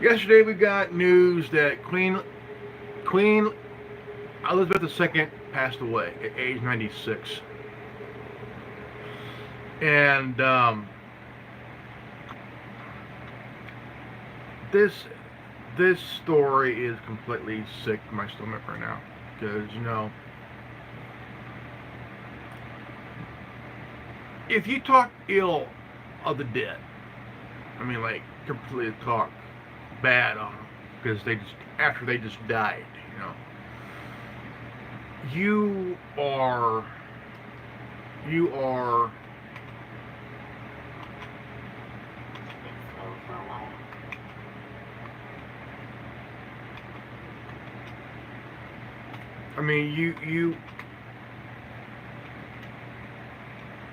Yesterday we got news that Queen Elizabeth II passed away at age 96, and this this story is completely sick to my stomach right now because if you talk ill of the dead, I mean like completely talk bad on them because they just after they just died, you are you are I mean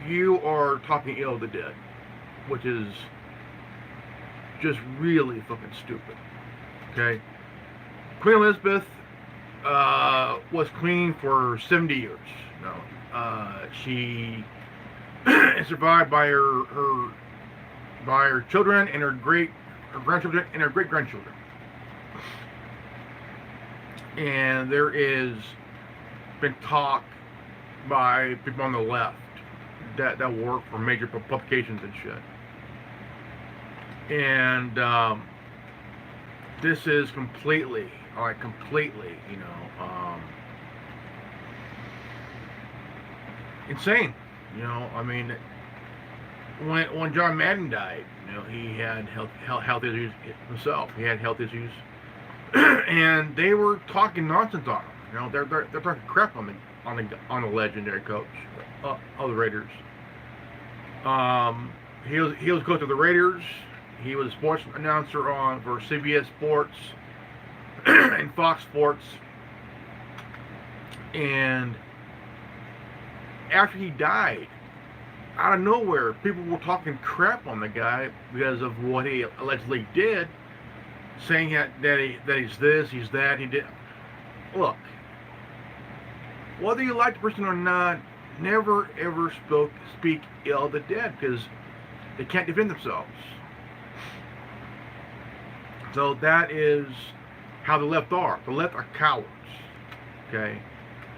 you are talking ill of the dead, which is just really fucking stupid. Okay, Queen Elizabeth was queen for 70 years. She is survived by her children and her grandchildren and her great grandchildren. And there is been talk by people on the left that work for major publications and shit. And this is completely, insane. I mean, when John Madden died, he had health issues himself. He had health issues, and they were talking nonsense on him. They're talking crap on the legendary coach of the Raiders. He was coach of the Raiders. He was a sports announcer for CBS Sports and Fox Sports. And after he died, out of nowhere, people were talking crap on the guy because of what he allegedly did, saying that he's this, he's that, he did. Look, whether you like the person or not, never ever speak ill of the dead because they can't defend themselves. So that is how the left are. The left are cowards. Okay?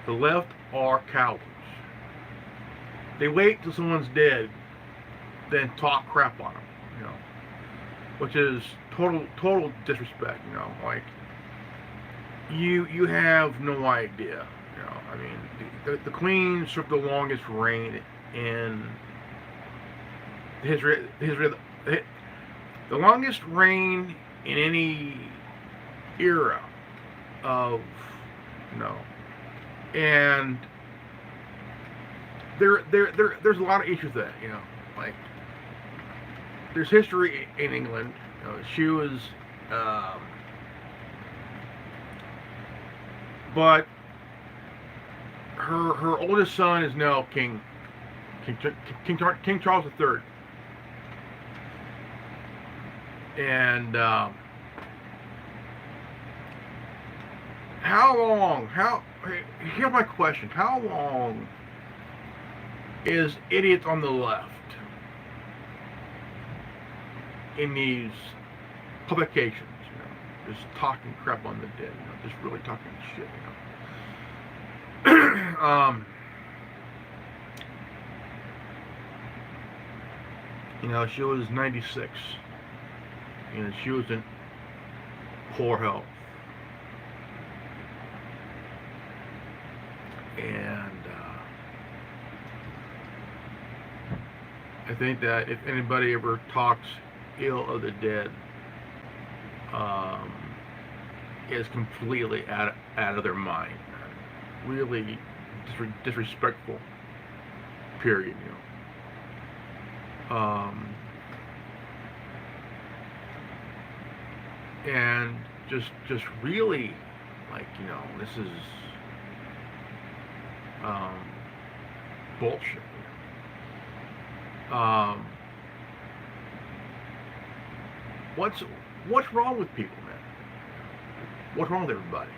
The left are cowards. They wait till someone's dead, then talk crap on them. Which is total disrespect. Like you have no idea. I mean, the Queen served the longest reign in history. The longest reign in any era of and there's a lot of issues there. Like there's history in England. She was but her oldest son is now King Charles III. And here's my question: how long is idiots on the left in these publications, just talking crap on the dead, just really talking shit, she was 96. She was in poor health. And I think that if anybody ever talks ill of the dead, is completely out of their mind. Really disrespectful. Period. And just really this is bullshit. What's wrong with people, man? What's wrong with everybody?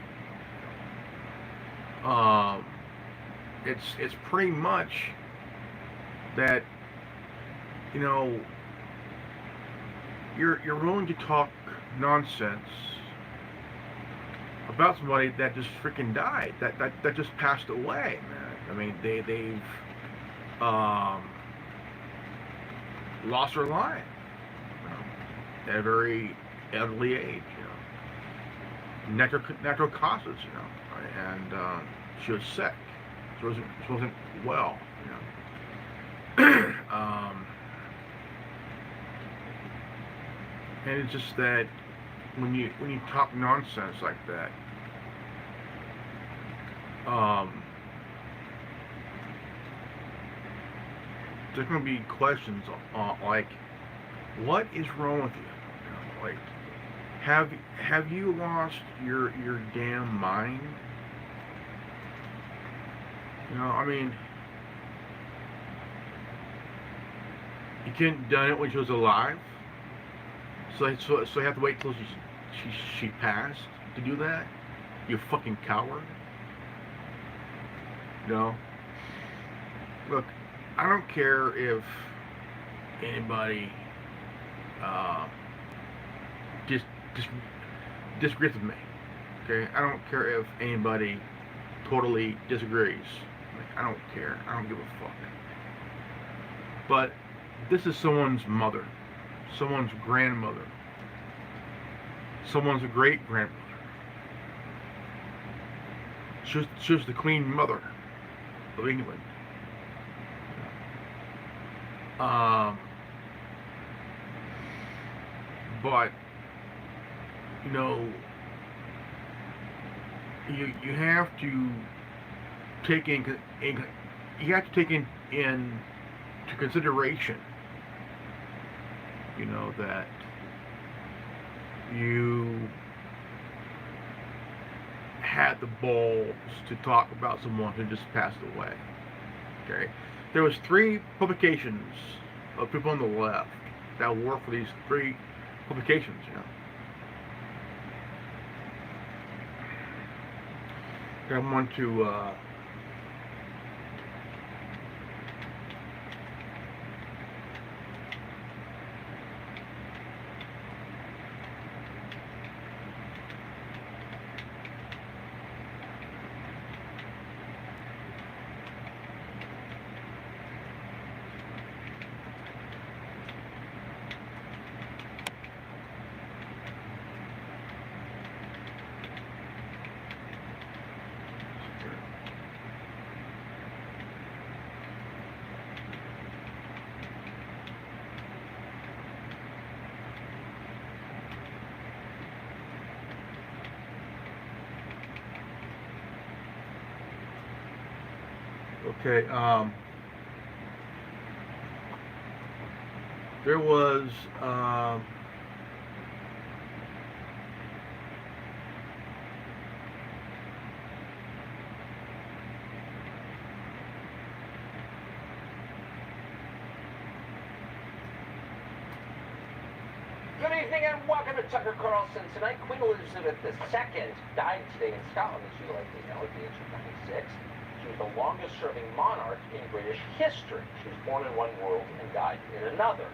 It's pretty much that you're willing to talk nonsense about somebody that just freaking died, that just passed away, man. I mean, they've lost their life, you know, at a very elderly age, you know, natural causes, you know, and she was sick, she wasn't well, you know, and it's just that when you talk nonsense like that, there's going to be questions like, what is wrong with you? You know, like, have you lost your damn mind? You know, I mean, you couldn't have done it when she was alive, so you have to wait till she passed to do that. You fucking coward. You know, look, I don't care if anybody just disagrees with me. Okay, I don't care if anybody totally disagrees. Like, I don't care. I don't give a fuck. But this is someone's mother, someone's grandmother, someone's great grandmother. She was the Queen Mother of England. But you know, you have to take into consideration, you know, that you had the balls to talk about someone who just passed away. Okay, there was 3 publications of people on the left that worked for these 3 publications, you know. I want to okay, there was Good evening and welcome to Tucker Carlson Tonight. Queen Elizabeth II died today in Scotland, as you likely know, at the age of 96. She was the longest-serving monarch in British history. She was born in one world and died in another.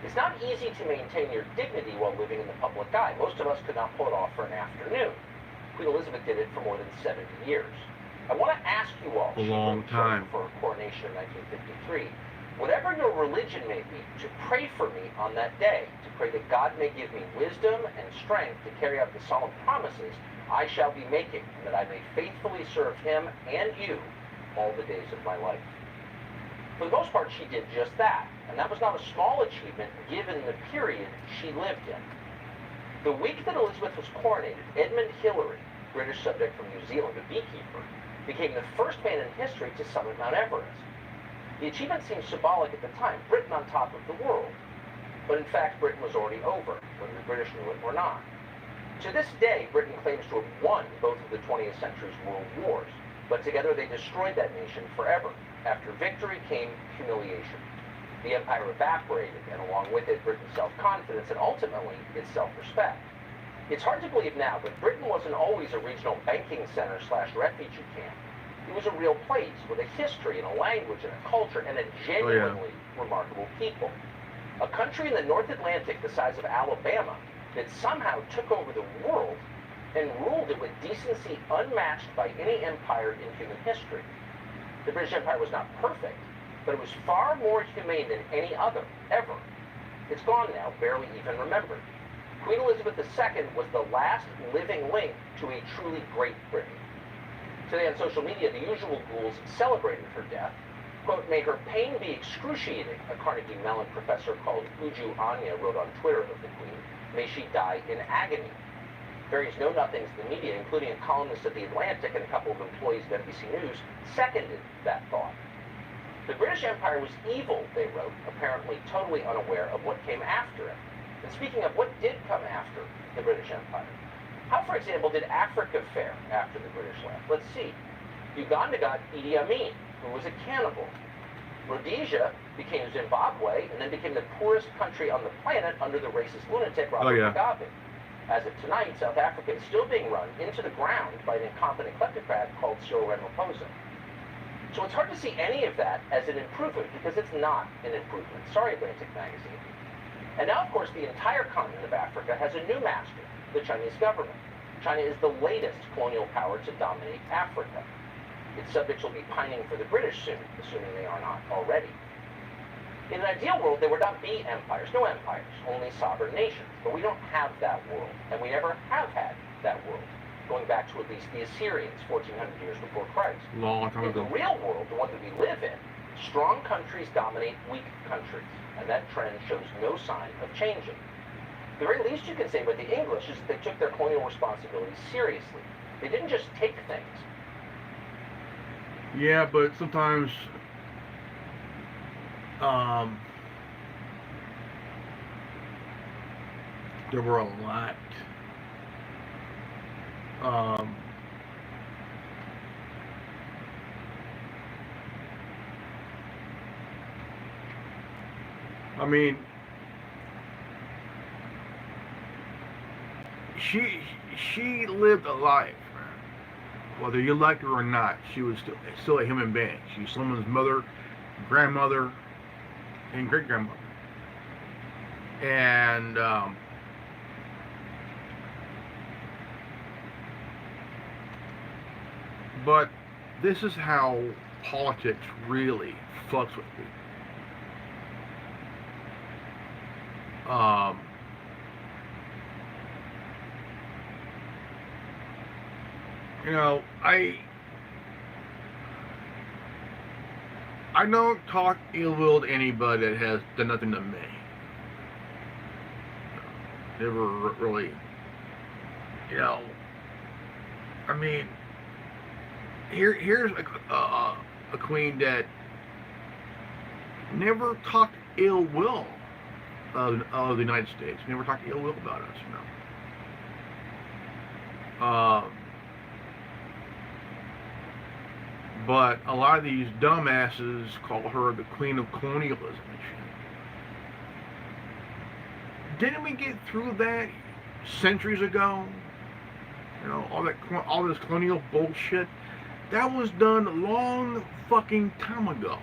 It's not easy to maintain your dignity while living in the public eye. Most of us could not pull it off for an afternoon. Queen Elizabeth did it for more than 70 years. I want to ask you all, a long time, for her coronation in 1953, whatever your religion may be, to pray for me on that day, to pray that God may give me wisdom and strength to carry out the solemn promises I shall be making, and that I may faithfully serve him and you all the days of my life. For the most part, she did just that, and that was not a small achievement given the period she lived in. The week that Elizabeth was coronated, Edmund Hillary, British subject from New Zealand, a beekeeper, became the first man in history to summit Mount Everest. The achievement seemed symbolic at the time, Britain on top of the world. But in fact, Britain was already over, whether the British knew it or not. To this day, Britain claims to have won both of the 20th century's world wars, but together they destroyed that nation forever. After victory came humiliation. The empire evaporated, and along with it, Britain's self-confidence and ultimately its self-respect. It's hard to believe now, but Britain wasn't always a regional banking center / refugee camp. It was a real place with a history and a language and a culture and a genuinely remarkable people. A country in the North Atlantic the size of Alabama that somehow took over the world and ruled it with decency unmatched by any empire in human history. The British Empire was not perfect, but it was far more humane than any other, ever. It's gone now, barely even remembered. Queen Elizabeth II was the last living link to a truly great Britain. Today on social media, the usual ghouls celebrated her death. Quote, "May her pain be excruciating," a Carnegie Mellon professor called Uju Anya wrote on Twitter of the Queen. "May she die in agony." Various know-nothings in the media, including a columnist at The Atlantic and a couple of employees of NBC News, seconded that thought. The British Empire was evil, they wrote, apparently totally unaware of what came after it. And speaking of what did come after the British Empire, how, for example, did Africa fare after the British left? Let's see. Uganda got Idi Amin, who was a cannibal. Rhodesia became Zimbabwe and then became the poorest country on the planet under the racist lunatic Robert Mugabe. As of tonight, South Africa is still being run into the ground by an incompetent kleptocrat called Cyril Ramaphosa. So it's hard to see any of that as an improvement because it's not an improvement. Sorry, Atlantic Magazine. And now, of course, the entire continent of Africa has a new master, the Chinese government. China is the latest colonial power to dominate Africa. Its subjects will be pining for the British soon, assuming they are not already. In an ideal world, there would not be empires, no empires, only sovereign nations. But we don't have that world, and we never have had that world, going back to at least the Assyrians 1400 years before Christ. Long time In the ago. real world, the one that we live in, strong countries dominate weak countries, and that trend shows no sign of changing. The very least you can say about the English is that they took their colonial responsibilities seriously. They didn't just take things. Yeah, but sometimes there were a lot I mean, she lived a life, man. Whether you like her or not, she was still a human being. She's someone's mother, grandmother, and great grandmother. And but this is how politics really fucks with people. You know, I don't talk ill will to anybody that has done nothing to me. Never really, you know. I mean, here's a queen that never talked ill will of the United States. Never talked ill will about us, you know. But a lot of these dumbasses call her the queen of colonialism and shit. Didn't we get through that centuries ago? You know, all this colonial bullshit. That was done a long fucking time ago.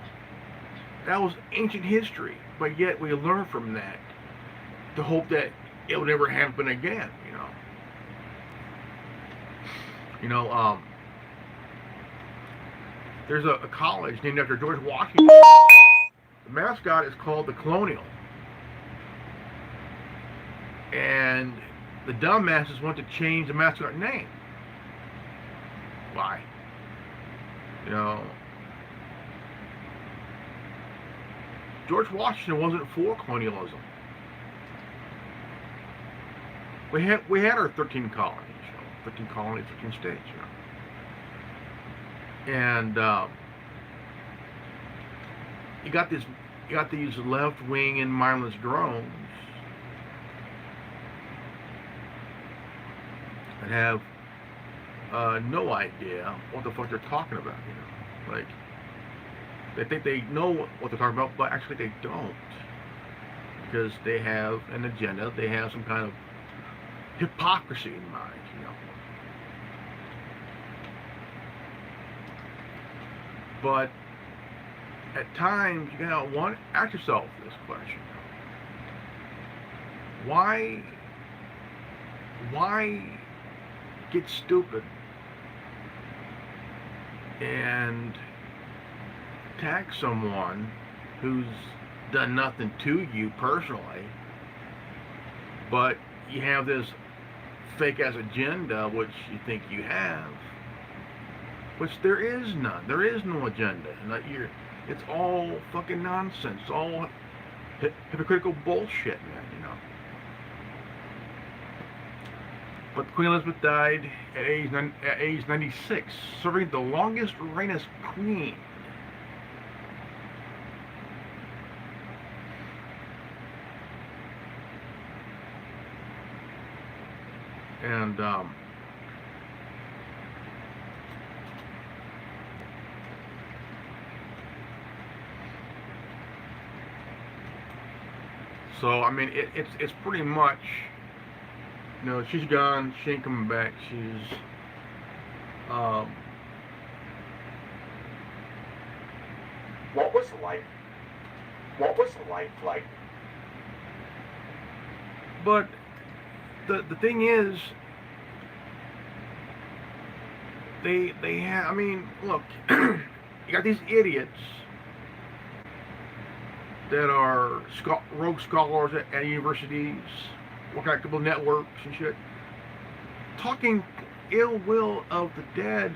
That was ancient history. But yet we learn from that to hope that it will never happen again, you know. You know, there's a college named after George Washington. The mascot is called the Colonial. And the dumbasses want to change the mascot name. Why? You know, George Washington wasn't for colonialism. We had our 13 colonies, you know, 13 colonies, 13 states, you know. And you got these left-wing and mindless drones that have no idea what the fuck they're talking about, you know. Like, they think they know what they're talking about, but actually they don't, because they have an agenda. They have some kind of hypocrisy in mind, you know. But at times, you gotta want to ask yourself this question: Why why get stupid and attack someone who's done nothing to you personally, but you have this fake ass agenda which you think you have, which there is none. There is no agenda. It's all fucking nonsense. It's all hypocritical bullshit, man. You know. But Queen Elizabeth died at age 96, serving the longest reign as queen. And so I mean, it's pretty much, you know, she's gone. She ain't coming back. She's What was life? What was life like? But the thing is, they have. I mean, look, you got these idiots that are rogue scholars at universities, working at a couple of networks and shit, talking ill will of the dead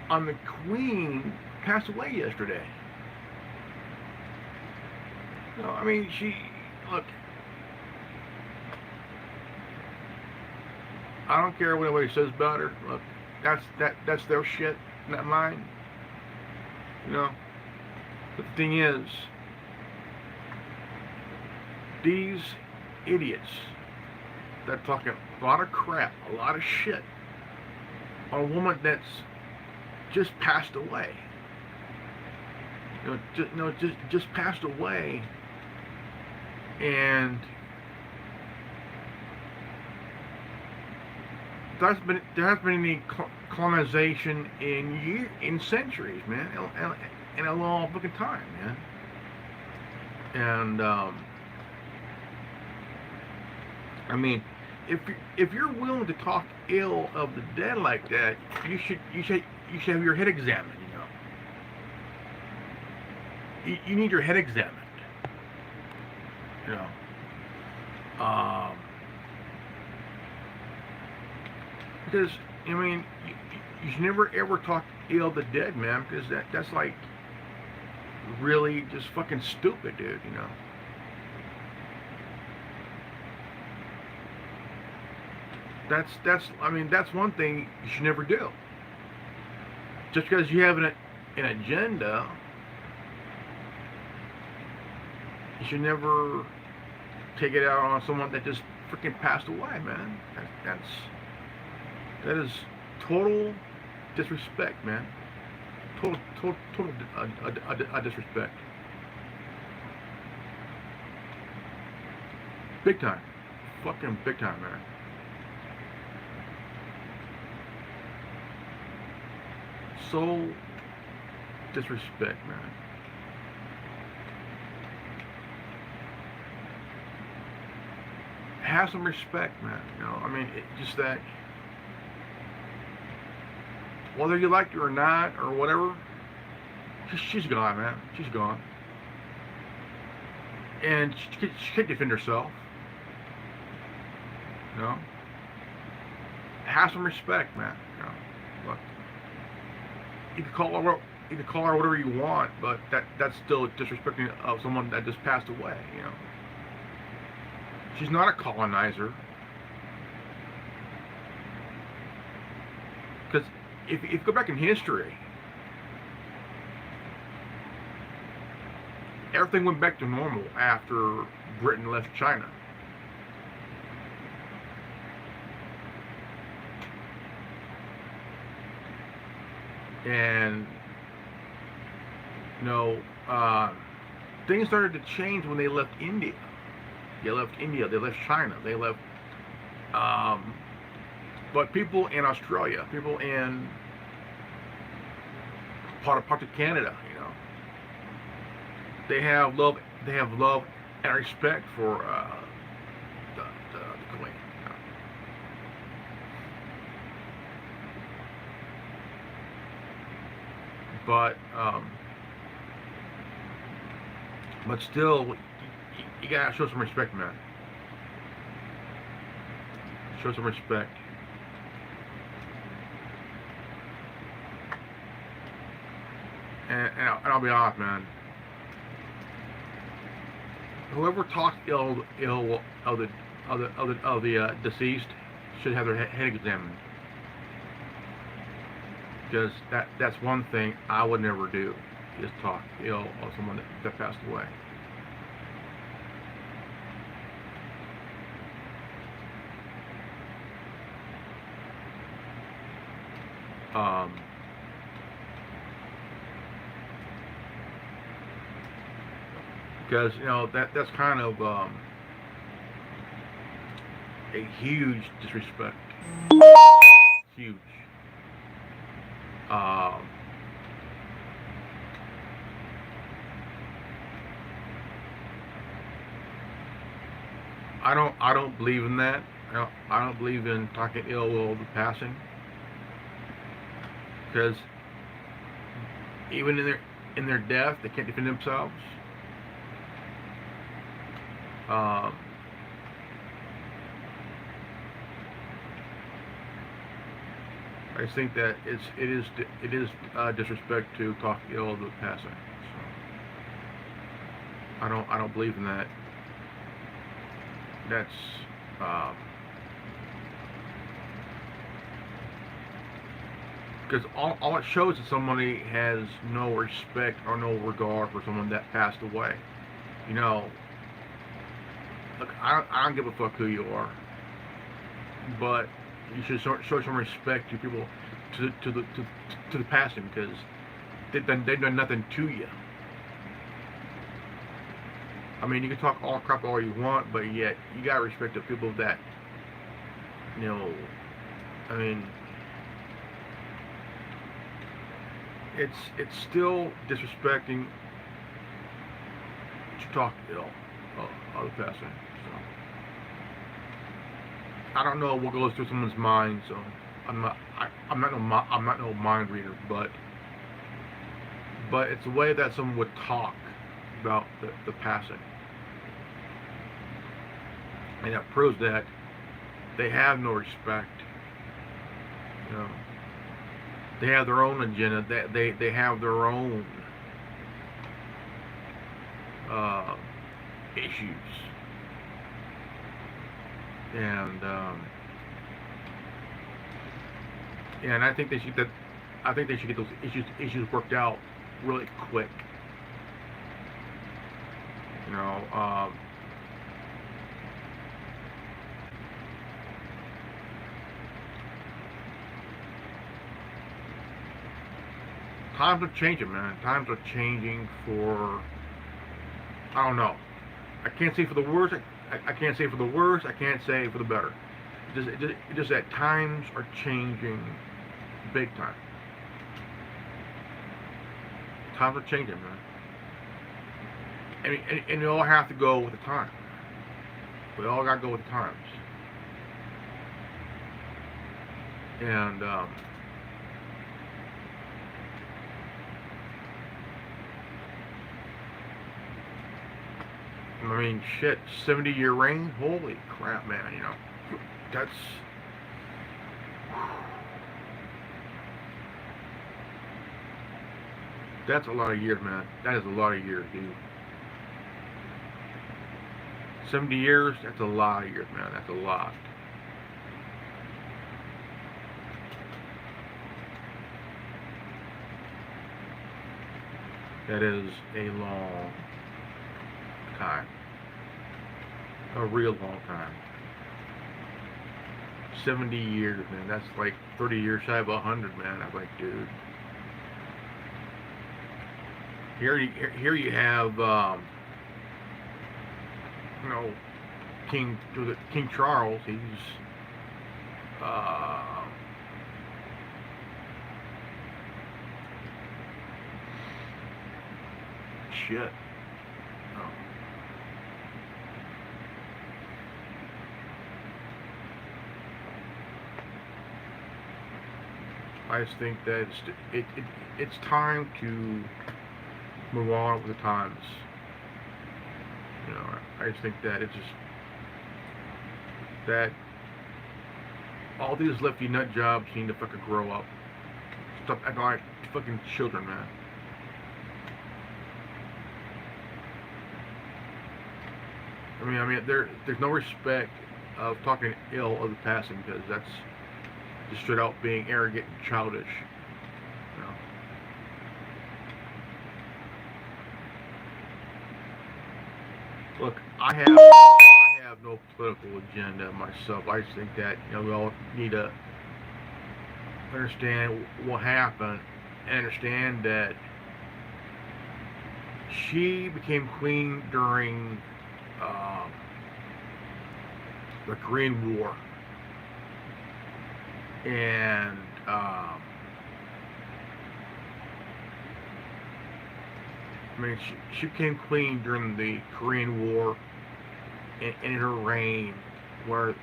on the Queen passed away yesterday. No, I mean, look, I don't care what anybody says about her. Look, that's their shit, not mine. You know. But the thing is, these idiots that talk a lot of crap, a lot of shit on a woman that's just passed away. Just passed away, and there hasn't been any colonization in centuries, man, in a long fucking time, man. And I mean, if you're willing to talk ill of the dead like that, you should have your head examined. You know, you need your head examined. You know, because I mean, you should never ever talk ill of the dead, man, because that's like really just fucking stupid, dude. You know. I mean, that's one thing you should never do. Just because you have an agenda, you should never take it out on someone that just freaking passed away, man. That is total disrespect, man. Total disrespect. Big time. Fucking big time, man. So disrespect, man. Have some respect, man. You know, I mean, just that, whether you like her or not, or whatever, she's gone, man. She's gone. And she can't defend herself. You know? Have some respect, man. You know? Look. You can call her whatever you want, but that's still disrespecting of someone that just passed away, you know. She's not a colonizer. Because if you go back in history, everything went back to normal after Britain left China. And, you know, things started to change when they left India. They left China, they left, but people in Australia, people in part of Canada, you know, they have love and respect for the Queen. You know? But still, you gotta show some respect, man. Show some respect. And I'll be honest, man. Whoever talks ill of the deceased should have their head examined, because that's one thing I would never do, is talk ill of someone that passed away. Because that's kind of a huge disrespect. Huge. I don't believe in that. I don't believe in talking ill of the passing, because even in their death, they can't defend themselves. I just think that it is disrespect to talk ill of the passing. So I don't believe in that. That's because all it shows is somebody has no respect or no regard for someone that passed away. Look, I don't give a fuck who you are, but you should show some respect to people, to the passing, because they've done nothing to you. I mean, you can talk all crap all you want, but yet you gotta respect the people that, I mean, it's still disrespecting to talk ill of the passing. So I don't know what goes through someone's mind. So I'm not no mind reader, but it's the way that someone would talk about the passing, and that proves that they have no respect. They have their own agenda. They have their own issues, and I think they should get those issues worked out really quick. Times are changing, man. Times are changing for, I don't know. I can't say for the worse. I can't say for the worse. I can't say for the better. It's just that times are changing big time. Times are changing, man. And you all have to go with the times. We all got to go with the times. And I mean, shit, 70-year reign? Holy crap, man, that's a lot of years, man. That is a lot of years, dude. 70 years, that's a lot of years, man. That's a lot. That is a long time. A real long time. 70 years, man. That's like 30 years shy of 100, man. I'm like, dude. Here you have, King Charles. He's shit. Oh. I just think that it's time to move on with the times. You know, I just think that it's just that all these lefty nut jobs need to fucking grow up. Stop acting like fucking children, man. I mean, there's no respect of talking ill of the passing because that's just straight out being arrogant and childish. You know? Look, I have no political agenda myself. I just think that we all need to understand what happened and understand that she became queen during the Korean War, and I mean, she became queen during the Korean War, in her reign, where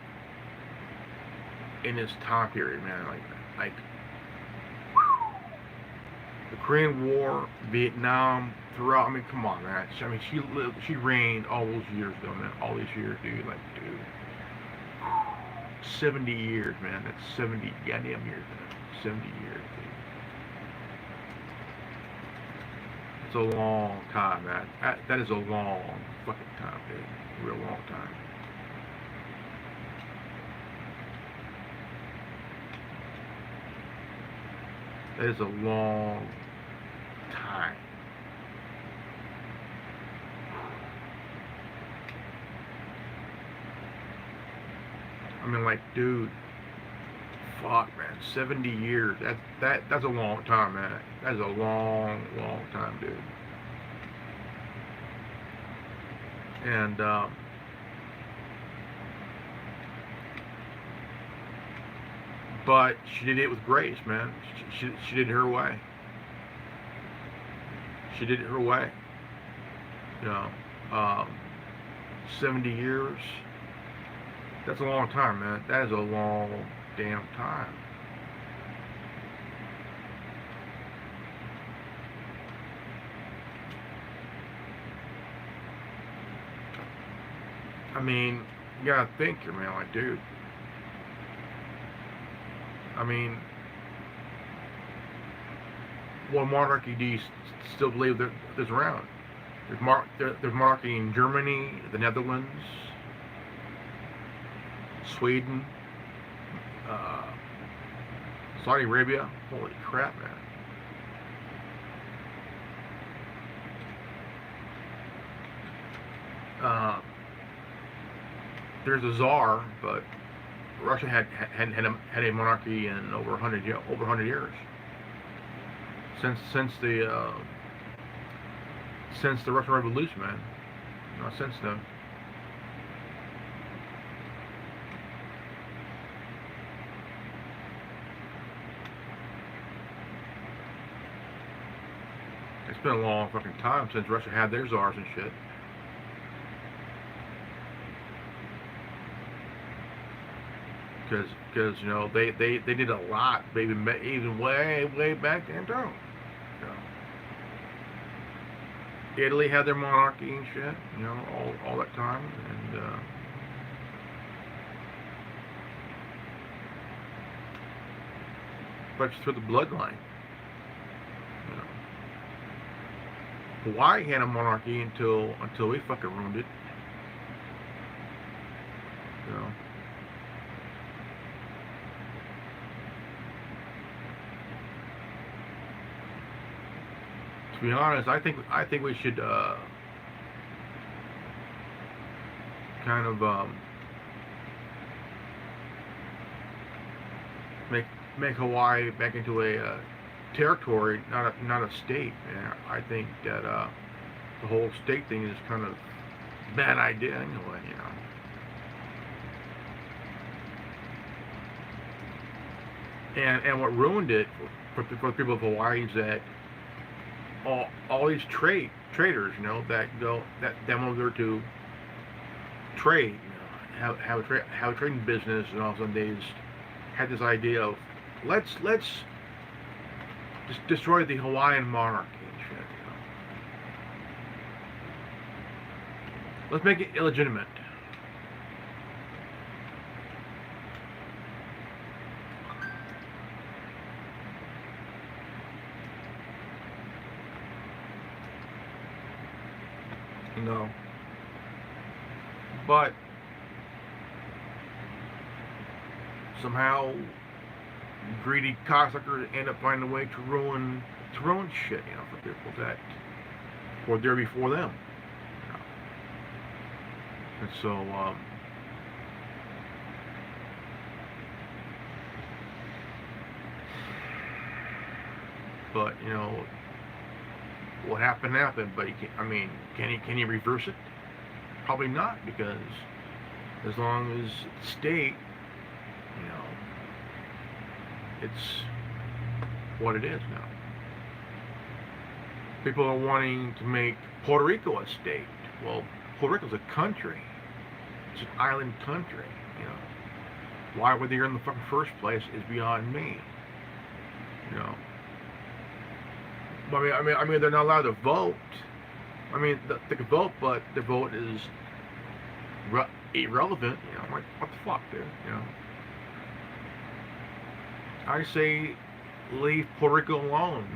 in this time period, man, like the Korean War, Vietnam, throughout. I mean, come on, man. I mean, she reigned all those years, though, man. All these years, dude. Like, dude, 70 years, man. That's 70 goddamn years, man. 70 years, dude. It's a long time, man. That is a long fucking time, dude. A real long time. That is a long time. I mean, like, dude, fuck, man, 70 years. That's a long time, man. That's a long, long time, dude. And but she did it with grace, man. She did it her way. She did it her way. You know, 70 years. That's a long time, man. That is a long damn time. I mean, you gotta think here, man. Like, dude. I mean, what monarchy do you still believe there's around? There's monarchy in Germany, the Netherlands, Sweden, Saudi Arabia. Holy crap, man. There's a czar, but Russia had a monarchy in over 100 years. Since the Russian Revolution, man. Not since then. It's been a long fucking time since Russia had their czars and shit. Because they did a lot, even way back then too. You know. Italy had their monarchy and shit, all that time, and but it's through the bloodline. You know. Hawaii had a monarchy until we fucking ruined it. You know. To be honest, I think we should kind of make Hawaii back into a territory, not a state. And I think that the whole state thing is kind of a bad idea anyway. And what ruined it for the people of Hawaii is that all these traders, that go that went there to trade, have a trading business, and all of a sudden they just had this idea of let's just destroy the Hawaiian monarchy and shit. You know? Let's make it illegitimate. No. But somehow greedy cocksuckers end up finding a way to ruin shit, you know, for people that were there before them. You know. And so but you know, what happened happened, but can he reverse it? Probably not, because as long as the state, you know, it's what it is now. People are wanting to make Puerto Rico a state. Well, Puerto Rico's a country. It's an island country, you know. Why were they here in the fucking first place is beyond me. You know. I mean, they're not allowed to vote. I mean, they can vote, but the vote is irrelevant. You know, I'm like, what the fuck, dude? You know. I say, leave Puerto Rico alone.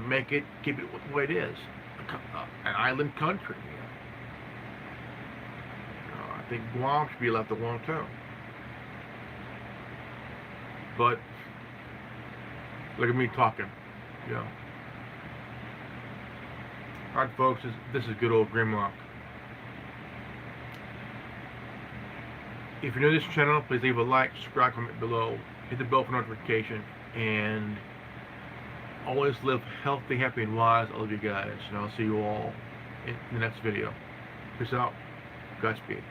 Keep it the way it is, an island country. You know, I think Guam should be left alone too. But look at me talking. You know. Alright folks, this is good old Grimlock. If you're new to this channel, please leave a like, subscribe, comment below, hit the bell for notification, and always live healthy, happy, and wise. I love you guys, and I'll see you all in the next video. Peace out. Godspeed.